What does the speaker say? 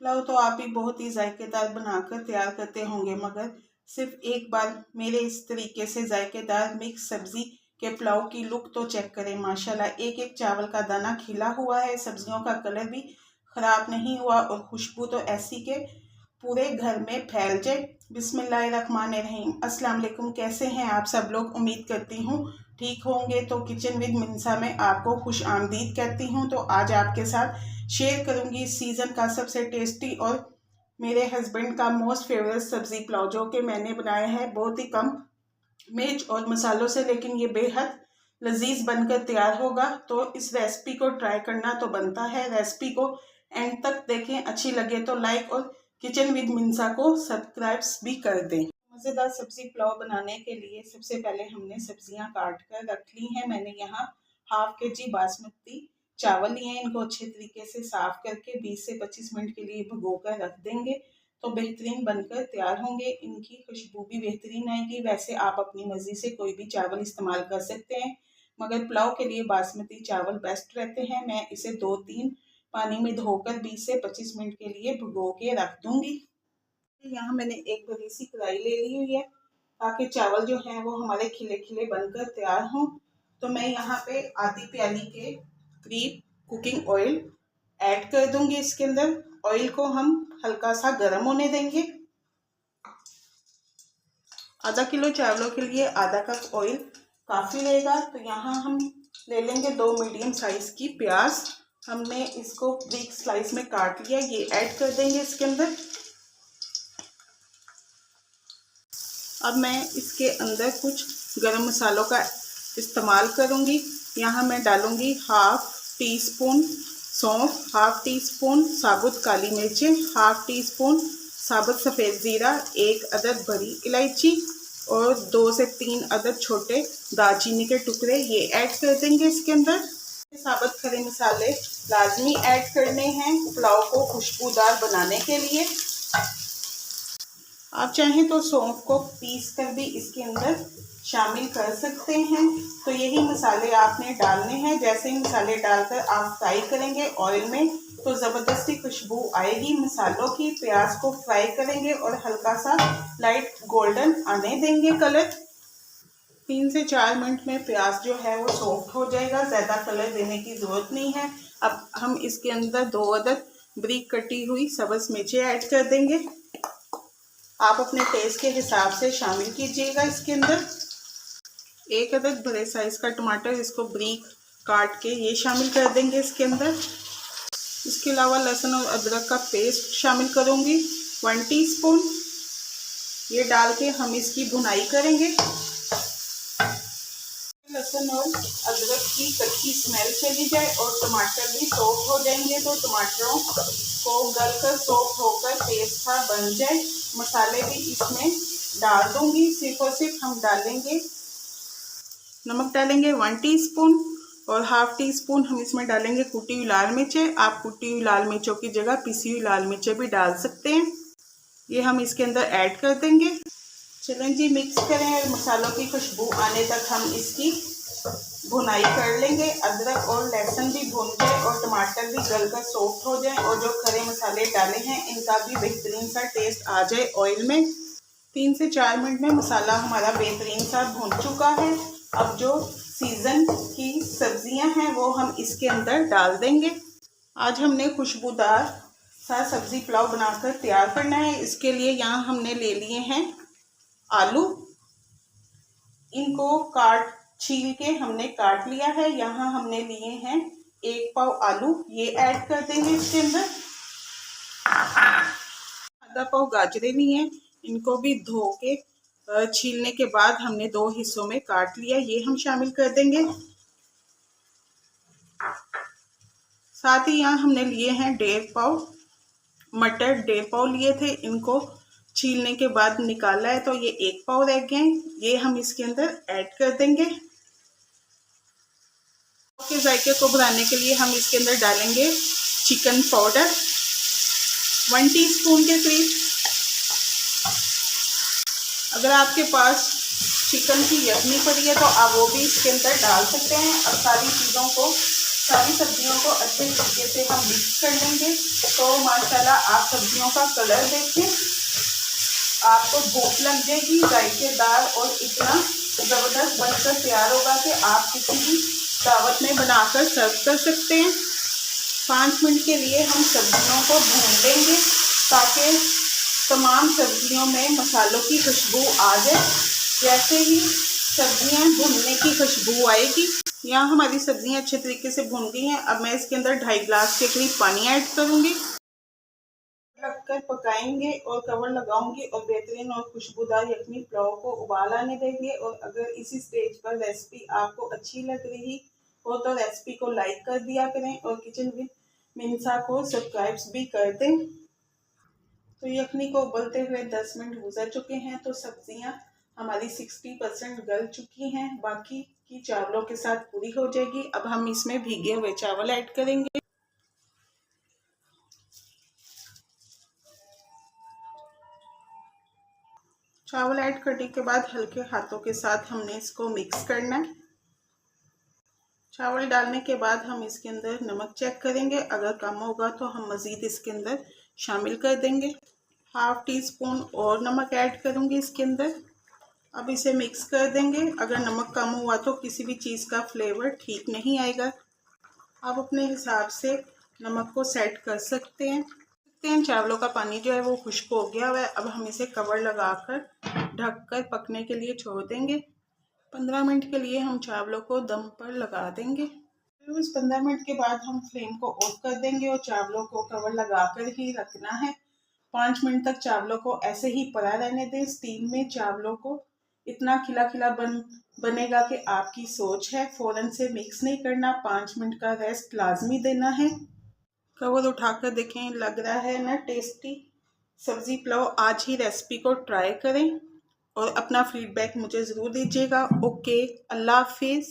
पुलाव तो आप भी बहुत ही जायकेदार बनाकर तैयार करते होंगे, मगर सिर्फ एक बार मेरे इस तरीके से जायकेदार मिक्स सब्जी के पुलाव की लुक तो चेक करें। माशाल्लाह, एक एक चावल का दाना खिला हुआ है, सब्जियों का कलर भी ख़राब नहीं हुआ और खुशबू तो ऐसी के पूरे घर में फैल जाए। बिस्मिल्लाहिर्रहमानिर्रहीम। अस्सलाम वालेकुम। कैसे हैं आप सब लोग? उम्मीद करती हूँ ठीक होंगे। तो किचन विद मिंसा में आपको खुश आमदीद कहती हूँ। तो आज आपके साथ शेयर करूँगी सीज़न का सबसे टेस्टी और मेरे हस्बैंड का मोस्ट फेवरेट सब्ज़ी पुलाव, जो कि मैंने बनाया है बहुत ही कम मिर्च और मसालों से, लेकिन ये बेहद लजीज बनकर तैयार होगा। तो इस रेसिपी को ट्राई करना तो बनता है। रेसिपी को एंड तक देखें, अच्छी लगे तो लाइक और किचन विद मिंसा को सब्सक्राइब भी कर दें। मज़ेदार सब्ज़ी पुलाव बनाने के लिए सबसे पहले हमने सब्जियां काट कर रख ली हैं। मैंने यहाँ हाफ केजी बासमती चावल लिए हैं। इनको अच्छे तरीके से साफ करके 20 से 25 मिनट के लिए भिगो कर रख देंगे तो बेहतरीन बनकर तैयार होंगे। इनकी खुशबू भी बेहतरीन आएगी। वैसे आप अपनी मर्जी से कोई भी चावल इस्तेमाल कर सकते हैं, मगर पुलाव के लिए बासमती चावल बेस्ट रहते हैं। मैं इसे 2-3 पानी में धोकर 20 से 25 मिनट के लिए भिगो के रख दूंगी। यहाँ मैंने एक बड़ी सी कढ़ाई ले ली हुई है ताकि चावल जो हैं वो हमारे खिले खिले बनकर तैयार हों। तो मैं यहाँ पे आधी प्याली के करीब कुकिंग ऑयल ऐड कर दूंगी। इसके अंदर ऑयल को हम हल्का सा गर्म होने देंगे। आधा किलो चावलों के लिए आधा कप ऑयल काफ़ी रहेगा। तो यहाँ हम ले लेंगे 2 मीडियम साइज की प्याज। हमने इसको ब्रिक स्लाइस में काट लिया, ये ऐड कर देंगे इसके अंदर। अब मैं इसके अंदर कुछ गरम मसालों का इस्तेमाल करूंगी। यहाँ मैं डालूंगी हाफ टी स्पून सौंफ, हाफ टी स्पून साबुत काली मिर्चें, हाफ टी स्पून साबुत सफ़ेद ज़ीरा, 1 अदद बड़ी इलायची और 2 से 3 अदद छोटे दालचीनी के टुकड़े, ये ऐड कर देंगे इसके अंदर। साबुत खड़े मसाले लाजमी ऐड करने हैं पुलाव को खुशबूदार बनाने के लिए। आप चाहें तो सौंफ को पीस कर भी इसके अंदर शामिल कर सकते हैं। तो यही मसाले आपने डालने हैं। जैसे ही मसाले डालकर आप फ्राई करेंगे ऑयल में तो ज़बरदस्ती खुशबू आएगी मसालों की। प्याज को फ्राई करेंगे और हल्का सा लाइट गोल्डन आने देंगे कलर। 3 से 4 मिनट में प्याज जो है वो सॉफ्ट हो जाएगा, ज़्यादा कलर देने की ज़रूरत नहीं है। अब हम इसके अंदर 2 अदद बारीक कटी हुई सब्ज़ मिर्चें ऐड कर देंगे। आप अपने टेस्ट के हिसाब से शामिल कीजिएगा इसके अंदर। 1 अदद बड़े साइज का टमाटर, इसको बारीक काट के ये शामिल कर देंगे इसके अंदर। इसके अलावा लहसुन और अदरक का पेस्ट शामिल करूंगी 1 टीस्पून। ये डाल के हम इसकी भुनाई करेंगे। लहसुन और अदरक की कच्ची स्मेल चली जाए और टमाटर भी सॉफ्ट हो जाएंगे तो टमाटरों को गलकर सॉफ्ट होकर पेस्ट सा बन जाए। मसाले भी इसमें डाल दूंगी। सिर्फ और सिर्फ हम डालेंगे नमक, डालेंगे 1 टीस्पून और हाफ टी स्पून हम इसमें डालेंगे कुटी हुई लाल मिर्चें। आप कुटी हुई लाल मिर्चों की जगह पिसी हुई लाल मिर्चें भी डाल सकते हैं। ये हम इसके अंदर ऐड कर देंगे। चलें जी, मिक्स करें और मसालों की खुशबू आने तक हम इसकी भुनाई कर लेंगे। अदरक और लहसुन भी भुन जाए और टमाटर भी गलकर सॉफ्ट हो जाए और जो खड़े मसाले डाले हैं इनका भी बेहतरीन सा टेस्ट आ जाए ऑयल में। 3 से 4 मिनट में मसाला हमारा बेहतरीन सा भुन चुका है। अब जो सीज़न की सब्जियां हैं वो हम इसके अंदर डाल देंगे। आज हमने खुशबूदार सा सब्ज़ी पुलाव बनाकर तैयार करना है। इसके लिए यहाँ हमने ले लिए हैं आलू। इनको छील के हमने काट लिया है। यहाँ हमने लिए हैं 1 पाव आलू, ये ऐड कर देंगे इसके अंदर। आधा पाव गाजरें लिए हैं, इनको भी धो के छीलने के बाद हमने 2 हिस्सों में काट लिया, ये हम शामिल कर देंगे। साथ ही यहाँ हमने लिए हैं 1.5 पाव मटर, 1.5 पाव लिए थे, इनको छीलने के बाद निकाला है तो ये 1 पाव रह गए। ये हम इसके अंदर ऐड कर देंगे। के जायके को बढ़ाने के लिए हम इसके अंदर डालेंगे चिकन पाउडर 1 टीस्पून के करीब। अगर आपके पास चिकन की यखनी पड़ी है तो आप वो भी इसके अंदर डाल सकते हैं। अब सारी चीज़ों को सारी सब्जियों को अच्छे तरीके से हम मिक्स कर लेंगे। तो माशाल्लाह आप सब्जियों का कलर देखें, आपको भूख लग जाएगी। जायकेदार और इतना ज़बरदस्त बनकर तैयार होगा कि आप किसी भी दावत में बनाकर सर्व कर सकते हैं। 5 मिनट के लिए हम सब्जियों को भून लेंगे ताकि तमाम सब्जियों में मसालों की खुशबू आ जाए। जैसे ही सब्जियां भुनने की खुशबू आएगी, यहाँ हमारी सब्जियां अच्छे तरीके से भुन गई हैं। अब मैं इसके अंदर 2.5 गिलास के करीब पानी ऐड करूँगी, रखकर पकाएंगे और कवर लगाऊंगी और बेहतरीन और खुशबूदार यखनी पुलाव को उबाल आने देंगे। और अगर इसी स्टेज पर रेसिपी आपको अच्छी लग रही हो तो रेसिपी को लाइक कर दिया करें और किचन विद मिनसा को सब्सक्राइब भी कर दें। तो यखनी को उबलते हुए 10 मिनट गुजर चुके हैं। तो सब्जियां हमारी 60% गल चुकी हैं, बाकी की चावलों के साथ पूरी हो जाएगी। अब हम इसमें भीगे हुए चावल ऐड करेंगे। चावल ऐड करने के बाद हल्के हाथों के साथ हमने इसको मिक्स करना है। चावल डालने के बाद हम इसके अंदर नमक चेक करेंगे, अगर कम होगा तो हम मज़ीद इसके अंदर शामिल कर देंगे। 1/2 टीस्पून और नमक ऐड करूँगी इसके अंदर। अब इसे मिक्स कर देंगे। अगर नमक कम हुआ तो किसी भी चीज़ का फ्लेवर ठीक नहीं आएगा। आप अपने हिसाब से नमक को सेट कर सकते हैं। चावलों का पानी जो है वो खुश्क हो गया हुआ है। अब हम इसे कवर लगाकर ढककर पकने के लिए छोड़ देंगे। 15 मिनट के लिए हम चावलों को दम पर लगा देंगे। फिर उस 15 मिनट के बाद हम फ्लेम को ऑफ कर देंगे और चावलों को कवर लगाकर ही रखना है। 5 मिनट तक चावलों को ऐसे ही पड़ा रहने दें स्टीम में। चावलों को इतना खिला खिला बनेगा कि आपकी सोच है। फ़ौरन से मिक्स नहीं करना, 5 मिनट का रेस्ट लाजमी देना है। कवर उठाकर देखें, लग रहा है ना टेस्टी सब्ज़ी पुलाव। आज ही रेसिपी को ट्राई करें और अपना फीडबैक मुझे ज़रूर दीजिएगा। ओके, अल्लाह हाफिज़।